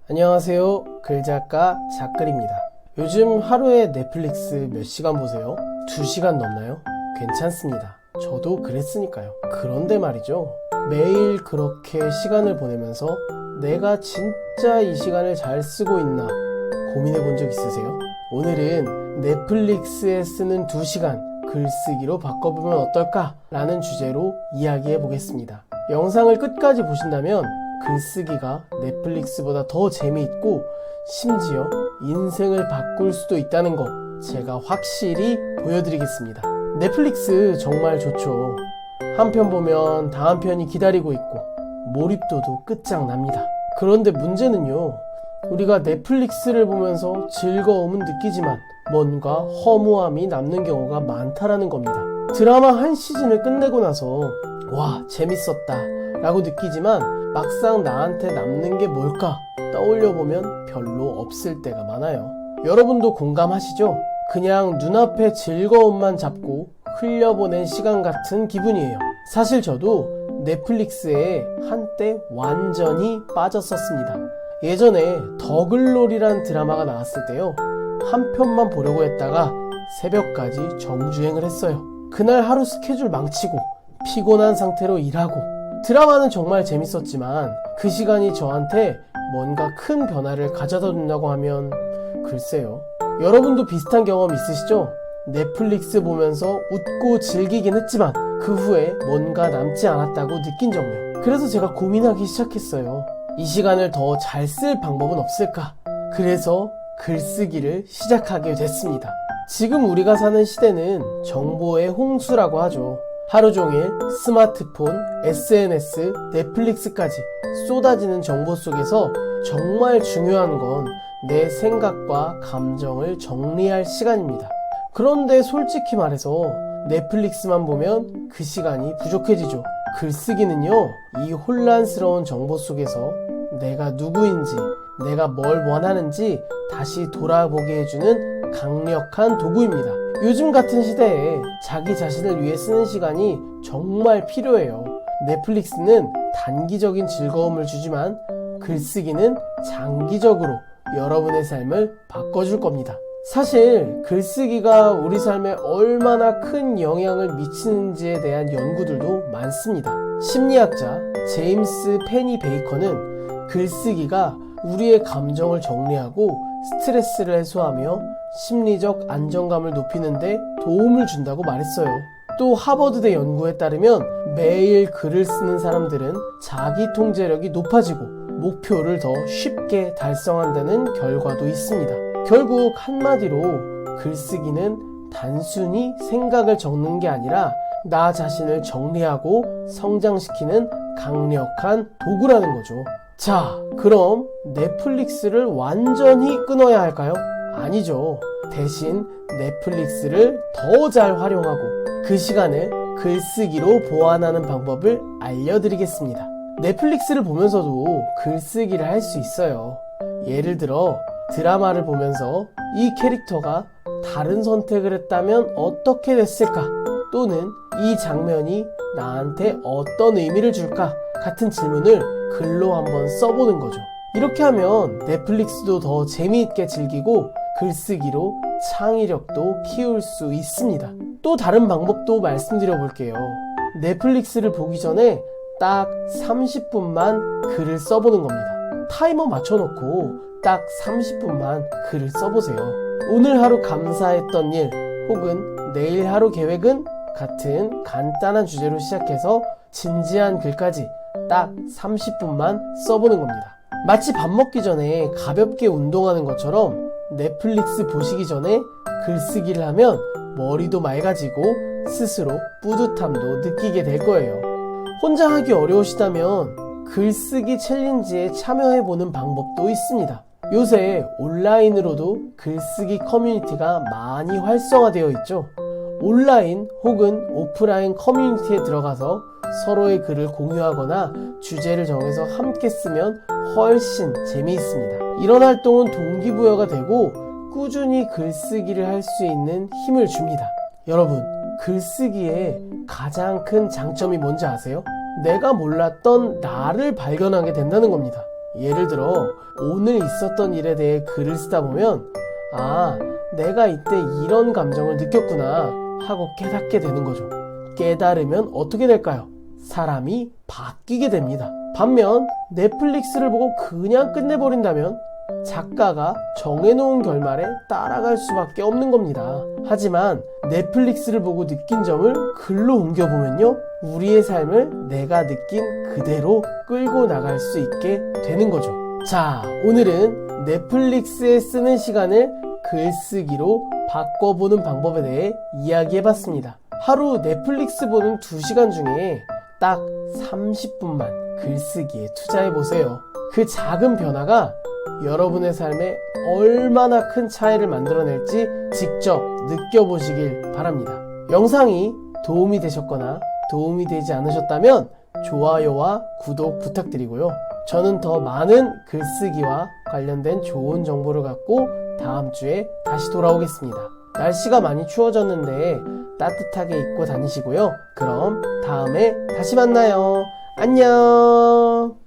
안녕하세요. 글작가 작글입니다. 요즘 하루에 넷플릭스 몇 시간 보세요? 2시간 넘나요? 괜찮습니다. 저도 그랬으니까요. 그런데 말이죠. 매일 그렇게 시간을 보내면서 내가 진짜 이 시간을 잘 쓰고 있나 고민해 본 적 있으세요? 오늘은 넷플릭스에 쓰는 2시간 글쓰기로 바꿔보면 어떨까? 라는 주제로 이야기해 보겠습니다. 영상을 끝까지 보신다면 글쓰기가 넷플릭스보다 더 재미있고 심지어 인생을 바꿀 수도 있다는 거 제가 확실히 보여드리겠습니다. 넷플릭스 정말 좋죠. 한 편 보면 다음 편이 기다리고 있고 몰입도도 끝장납니다. 그런데 문제는요, 우리가 넷플릭스를 보면서 즐거움은 느끼지만 뭔가 허무함이 남는 경우가 많다라는 겁니다. 드라마 한 시즌을 끝내고 나서 와 재밌었다 라고 느끼지만 막상 나한테 남는 게 뭘까 떠올려보면 별로 없을 때가 많아요. 여러분도 공감하시죠? 그냥 눈앞에 즐거움만 잡고 흘려보낸 시간 같은 기분이에요. 사실 저도 넷플릭스에 한때 완전히 빠졌었습니다. 예전에 더글로리란 드라마가 나왔을 때요, 한 편만 보려고 했다가 새벽까지 정주행을 했어요. 그날 하루 스케줄 망치고 피곤한 상태로 일하고, 드라마는 정말 재밌었지만 그 시간이 저한테 뭔가 큰 변화를 가져다 준다고 하면 글쎄요. 여러분도 비슷한 경험 있으시죠? 넷플릭스 보면서 웃고 즐기긴 했지만 그 후에 뭔가 남지 않았다고 느낀 점요. 그래서 제가 고민하기 시작했어요. 이 시간을 더 잘 쓸 방법은 없을까? 그래서 글쓰기를 시작하게 됐습니다. 지금 우리가 사는 시대는 정보의 홍수라고 하죠. 하루 종일 스마트폰, SNS, 넷플릭스까지 쏟아지는 정보 속에서 정말 중요한 건 내 생각과 감정을 정리할 시간입니다. 그런데 솔직히 말해서 넷플릭스만 보면 그 시간이 부족해지죠. 글쓰기는요, 이 혼란스러운 정보 속에서 내가 누구인지, 내가 뭘 원하는지 다시 돌아보게 해주는 강력한 도구입니다. 요즘 같은 시대에 자기 자신을 위해 쓰는 시간이 정말 필요해요. 넷플릭스는 단기적인 즐거움을 주지만 글쓰기는 장기적으로 여러분의 삶을 바꿔줄 겁니다. 사실 글쓰기가 우리 삶에 얼마나 큰 영향을 미치는지에 대한 연구들도 많습니다. 심리학자 제임스 페니 베이커는 글쓰기가 우리의 감정을 정리하고 스트레스를 해소하며 심리적 안정감을 높이는 데 도움을 준다고 말했어요. 또 하버드대 연구에 따르면 매일 글을 쓰는 사람들은 자기 통제력이 높아지고 목표를 더 쉽게 달성한다는 결과도 있습니다. 결국 한마디로 글쓰기는 단순히 생각을 적는 게 아니라 나 자신을 정리하고 성장시키는 강력한 도구라는 거죠. 자, 그럼 넷플릭스를 완전히 끊어야 할까요? 아니죠. 대신 넷플릭스를 더 잘 활용하고 그 시간을 글쓰기로 보완하는 방법을 알려드리겠습니다. 넷플릭스를 보면서도 글쓰기를 할 수 있어요. 예를 들어 드라마를 보면서 이 캐릭터가 다른 선택을 했다면 어떻게 됐을까? 또는 이 장면이 나한테 어떤 의미를 줄까? 같은 질문을 글로 한번 써보는 거죠. 이렇게 하면 넷플릭스도 더 재미있게 즐기고 글쓰기로 창의력도 키울 수 있습니다. 또 다른 방법도 말씀드려 볼게요. 넷플릭스를 보기 전에 딱 30분만 글을 써보는 겁니다. 타이머 맞춰놓고 딱 30분만 글을 써보세요. 오늘 하루 감사했던 일 혹은 내일 하루 계획은 같은 간단한 주제로 시작해서 진지한 글까지 딱 30분만 써보는 겁니다. 마치 밥 먹기 전에 가볍게 운동하는 것처럼 넷플릭스 보시기 전에 글쓰기를 하면 머리도 맑아지고 스스로 뿌듯함도 느끼게 될 거예요. 혼자 하기 어려우시다면 글쓰기 챌린지에 참여해보는 방법도 있습니다. 요새 온라인으로도 글쓰기 커뮤니티가 많이 활성화되어 있죠. 온라인 혹은 오프라인 커뮤니티에 들어가서 서로의 글을 공유하거나 주제를 정해서 함께 쓰면 훨씬 재미있습니다. 이런 활동은 동기부여가 되고 꾸준히 글쓰기를 할 수 있는 힘을 줍니다. 여러분, 글쓰기의 가장 큰 장점이 뭔지 아세요? 내가 몰랐던 나를 발견하게 된다는 겁니다. 예를 들어 오늘 있었던 일에 대해 글을 쓰다 보면 아, 내가 이때 이런 감정을 느꼈구나 하고 깨닫게 되는 거죠. 깨달으면 어떻게 될까요? 사람이 바뀌게 됩니다. 반면 넷플릭스를 보고 그냥 끝내버린다면 작가가 정해놓은 결말에 따라갈 수밖에 없는 겁니다. 하지만 넷플릭스를 보고 느낀 점을 글로 옮겨보면요, 우리의 삶을 내가 느낀 그대로 끌고 나갈 수 있게 되는 거죠. 자, 오늘은 넷플릭스에 쓰는 시간을 글쓰기로 바꿔보는 방법에 대해 이야기해봤습니다. 하루 넷플릭스 보는 2시간 중에 딱 30분만 글쓰기에 투자해보세요. 그 작은 변화가 여러분의 삶에 얼마나 큰 차이를 만들어낼지 직접 느껴보시길 바랍니다. 영상이 도움이 되셨거나 도움이 되지 않으셨다면 좋아요와 구독 부탁드리고요. 저는 더 많은 글쓰기와 관련된 좋은 정보를 갖고 다음 주에 다시 돌아오겠습니다. 날씨가 많이 추워졌는데 따뜻하게 입고 다니시고요. 그럼 다음에 다시 만나요. 안녕.